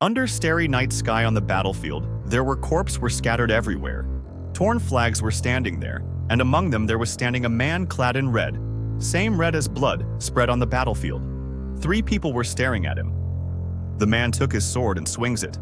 Under starry night sky on the battlefield, corpses were scattered everywhere. Torn flags were standing there, and among them there was standing a man clad in red, same red as blood spread on the battlefield. 3 people were staring at him. The man took his sword and swings it.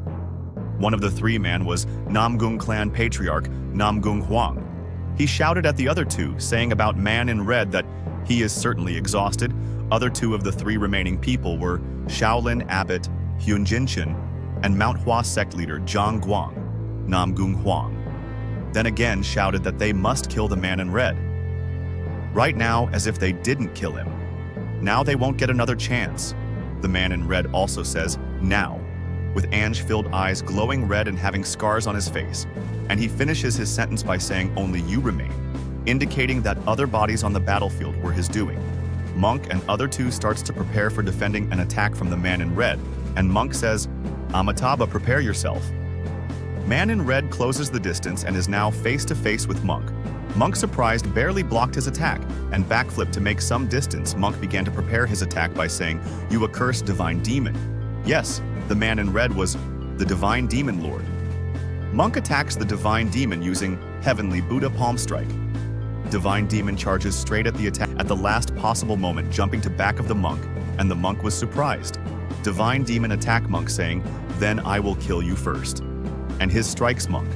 One of the 3 men was Namgung clan patriarch Namgung Huang. He shouted at the other 2, saying about man in red that he is certainly exhausted. Other 2 of the 3 remaining people were Shaolin abbot Jeong Cheon and Manhwa sect leader Jianghu Namgung Huang. Then again shouted that they must kill the man in red. Right now, as if they didn't kill him. Now they won't get another chance. The man in red also says, now, with ange-filled eyes glowing red and having scars on his face. And he finishes his sentence by saying only you remain, indicating that other bodies on the battlefield were his doing. Monk and other 2 starts to prepare for defending an attack from the man in red, and Monk says, Amitabha, prepare yourself. Man in red closes the distance and is now face to face with Monk. Monk, surprised, barely blocked his attack, and backflipped to make some distance. Monk began to prepare his attack by saying, you accursed divine demon. Yes, the man in red was the divine demon lord. Monk attacks the divine demon using Heavenly Buddha Palm Strike. Divine demon charges straight at the attack at the last possible moment, jumping to back of the monk, and the monk was surprised. Divine demon attack Monk, saying, then I will kill you first. And his strikes Monk.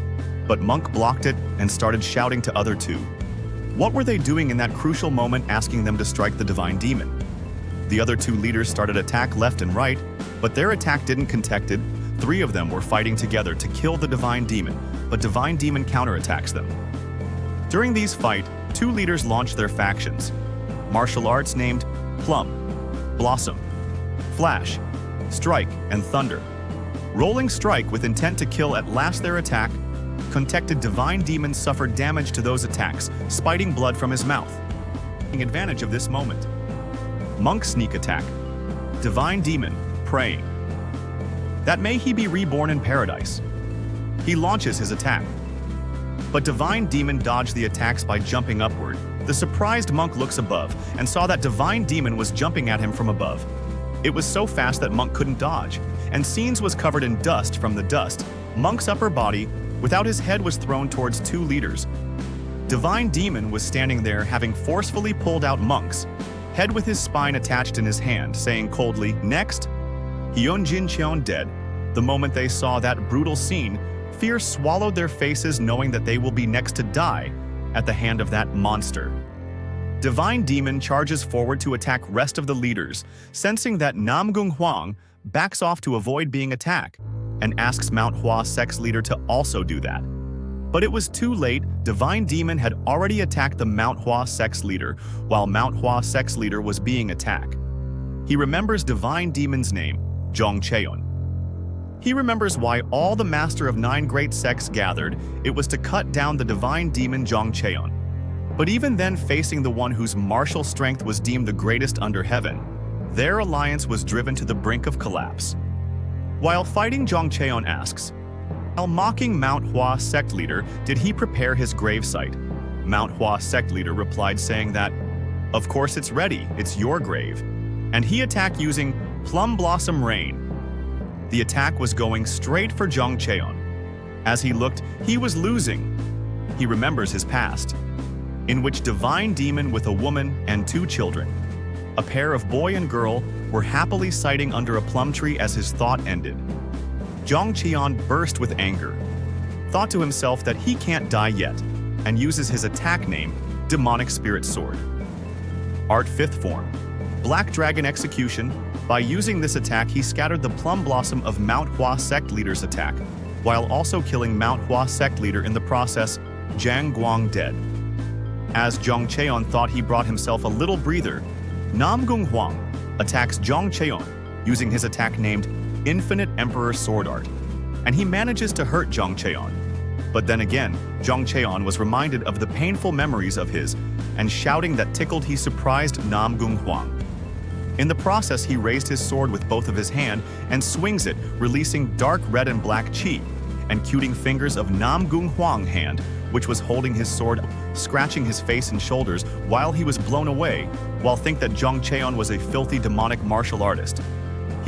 But Monk blocked it and started shouting to other 2. What were they doing in that crucial moment, asking them to strike the divine demon? The other 2 leaders started attack left and right, but their attack didn't connected. 3 of them were fighting together to kill the divine demon, but divine demon counterattacks them. During these fights, 2 leaders launched their factions. Martial arts named Plum, Blossom, Flash, Strike, and Thunder. Rolling Strike with intent to kill at last their attack. Contected divine demon suffered damage to those attacks, spiting blood from his mouth. Taking advantage of this moment. Monk sneak attack. Divine demon praying that may he be reborn in paradise. He launches his attack. But divine demon dodged the attacks by jumping upward. The surprised monk looks above and saw that divine demon was jumping at him from above. It was so fast that Monk couldn't dodge, and Scenes was covered in dust from the dust. Monk's upper body, without his head, was thrown towards 2 leaders. Divine Demon was standing there, having forcefully pulled out Monk's head with his spine attached in his hand, saying coldly, next. Jeong Cheon dead. The moment they saw that brutal scene, fear swallowed their faces, knowing that they will be next to die at the hand of that monster. Divine Demon charges forward to attack rest of the leaders, sensing that Namgung Huang backs off to avoid being attacked, and asks Manhwa Sects leader to also do that. But it was too late. Divine Demon had already attacked the Manhwa Sects leader, while Manhwa Sects leader was being attacked. He remembers Divine Demon's name, Jeong Cheon. He remembers why all the Master of 9 Great Sects gathered. It was to cut down the Divine Demon Jeong Cheon. But even then, facing the one whose martial strength was deemed the greatest under heaven, their alliance was driven to the brink of collapse. While fighting, Jeong Cheon asks, while mocking Manhwa Sect leader, did he prepare his gravesite? Manhwa Sect leader replied, saying that, of course it's ready, it's your grave. And he attacked using Plum Blossom Rain. The attack was going straight for Jeong Cheon. As he looked, he was losing. He remembers his past, in which Divine Demon with a woman and 2 children, a pair of boy and girl, were happily sitting under a plum tree as his thought ended. Jeong Cheon burst with anger, thought to himself that he can't die yet, and uses his attack name, Demonic Spirit Sword. Art 5th form, Black Dragon Execution. By using this attack, he scattered the Plum Blossom of Manhwa Sect leader's attack, while also killing Manhwa Sect leader in the process, Jianghu dead. As Jeong Cheon thought he brought himself a little breather, Namgung Huang attacks Jeong Cheon using his attack named Infinite Emperor Sword Art, and he manages to hurt Jeong Cheon. But then again, Jeong Cheon was reminded of the painful memories of his, and shouting that tickled, he surprised Namgung Huang. In the process, he raised his sword with both of his hands and swings it, releasing dark red and black chi, and cuting fingers of Namgung Huang's hand, which was holding his sword, scratching his face and shoulders while he was blown away, while think that Jeong Cheon was a filthy demonic martial artist.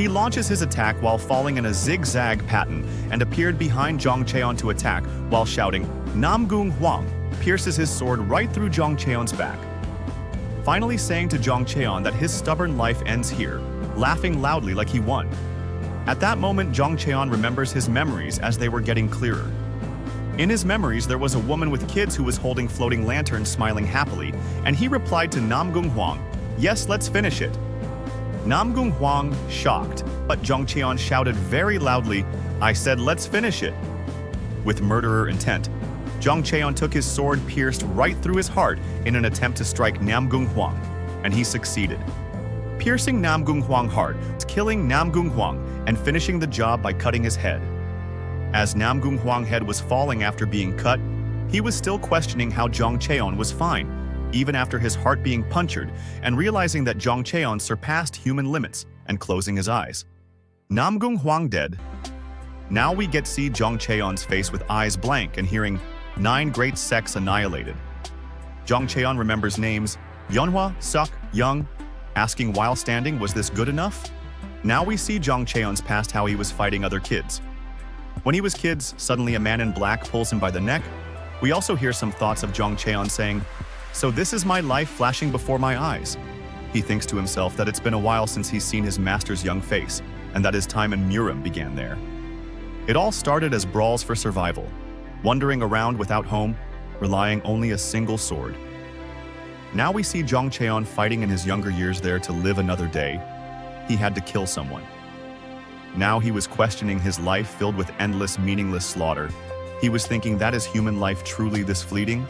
He launches his attack while falling in a zigzag pattern and appeared behind Jeong Cheon to attack while shouting, "Namgung Hwang," pierces his sword right through Jeong Cheon's back. Finally saying to Jeong Cheon that his stubborn life ends here, laughing loudly like he won. At that moment, Jeong Cheon remembers his memories as they were getting clearer. In his memories, there was a woman with kids who was holding floating lanterns smiling happily, and he replied to Namgung Hwang, "Yes, let's finish it." Namgung Hwang shocked, but Jeong Cheon shouted very loudly, "I said let's finish it." With murderer intent, Jeong Cheon took his sword pierced right through his heart in an attempt to strike Namgung Hwang, and he succeeded. Piercing Namgung Hwang hard, killing Namgung Hwang, and finishing the job by cutting his head. As Namgung Hwang's head was falling after being cut, he was still questioning how Jeong Cheon was fine, even after his heart being punctured, and realizing that Jeong Cheon surpassed human limits and closing his eyes. Namgung Hwang dead. Now we get to see Jeong Cheon's face with eyes blank and hearing Nine Great Sects annihilated. Jeong Cheon remembers names Yeonhwa, Suk, Young, asking while standing, was this good enough? Now we see Jeong Cheon's past, how he was fighting other kids. When he was kids, suddenly a man in black pulls him by the neck. We also hear some thoughts of Jeong Cheon saying, "So this is my life flashing before my eyes." He thinks to himself that it's been a while since he's seen his master's young face, and that his time in Murim began there. It all started as brawls for survival, wandering around without home, relying only a single sword. Now we see Jeong Cheon fighting in his younger years there to live another day. He had to kill someone. Now he was questioning his life filled with endless, meaningless slaughter. He was thinking, that is human life truly this fleeting?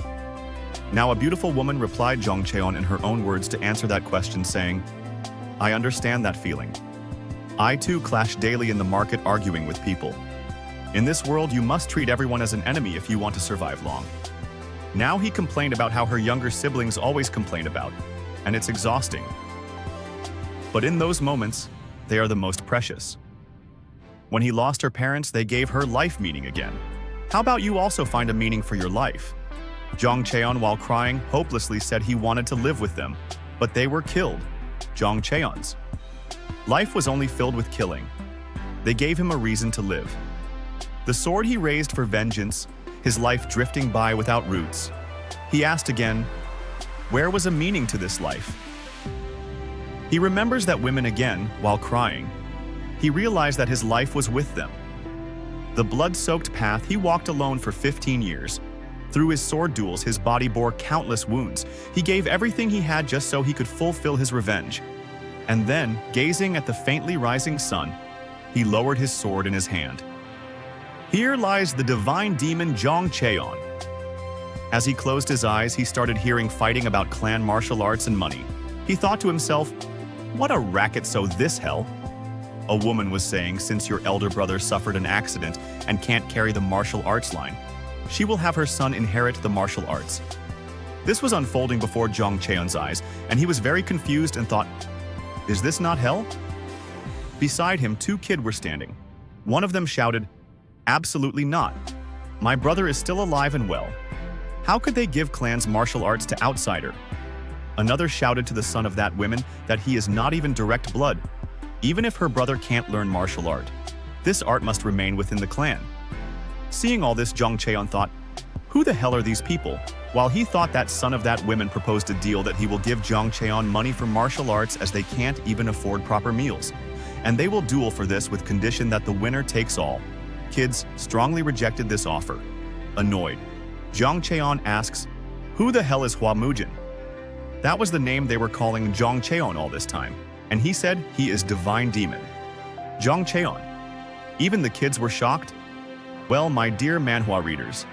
Now a beautiful woman replied Jeong Cheon in her own words to answer that question, saying, "I understand that feeling. I too clash daily in the market arguing with people. In this world, you must treat everyone as an enemy if you want to survive long." Now he complained about how her younger siblings always complain about, and it's exhausting. But in those moments, they are the most precious. When he lost her parents, they gave her life meaning again. How about you also find a meaning for your life? Jeong Cheon, while crying, hopelessly said he wanted to live with them, but they were killed. Jeong Cheon's life was only filled with killing. They gave him a reason to live. The sword he raised for vengeance, his life drifting by without roots. He asked again, where was a meaning to this life? He remembers that women again, while crying. He realized that his life was with them. The blood-soaked path he walked alone for 15 years. Through his sword duels, his body bore countless wounds. He gave everything he had just so he could fulfill his revenge. And then, gazing at the faintly rising sun, he lowered his sword in his hand. Here lies the divine demon Jeong Cheon. As he closed his eyes, he started hearing fighting about clan martial arts and money. He thought to himself, what a racket, so this hell? A woman was saying, since your elder brother suffered an accident and can't carry the martial arts line, she will have her son inherit the martial arts. This was unfolding before Jeong Cheon's eyes, and he was very confused and thought, is this not hell? Beside him, two kids were standing. One of them shouted, absolutely not. My brother is still alive and well. How could they give clans martial arts to outsider? Another shouted to the son of that woman that he is not even direct blood. Even if her brother can't learn martial art, this art must remain within the clan. Seeing all this, Jeong Cheon thought, who the hell are these people? While he thought that son of that woman proposed a deal that he will give Jeong Cheon money for martial arts as they can't even afford proper meals. And they will duel for this with condition that the winner takes all. Kids strongly rejected this offer. Annoyed, Jeong Cheon asks, who the hell is Hua Mujin? That was the name they were calling Jeong Cheon all this time, and he said he is divine demon. Jeong Cheon. Even the kids were shocked. Well, my dear manhwa readers,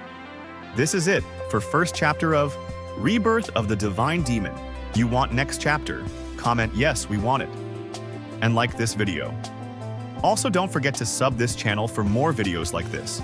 this is it for first chapter of Rebirth of the Divine Demon. You want next chapter? Comment yes, we want it. And like this video. Also, don't forget to sub this channel for more videos like this.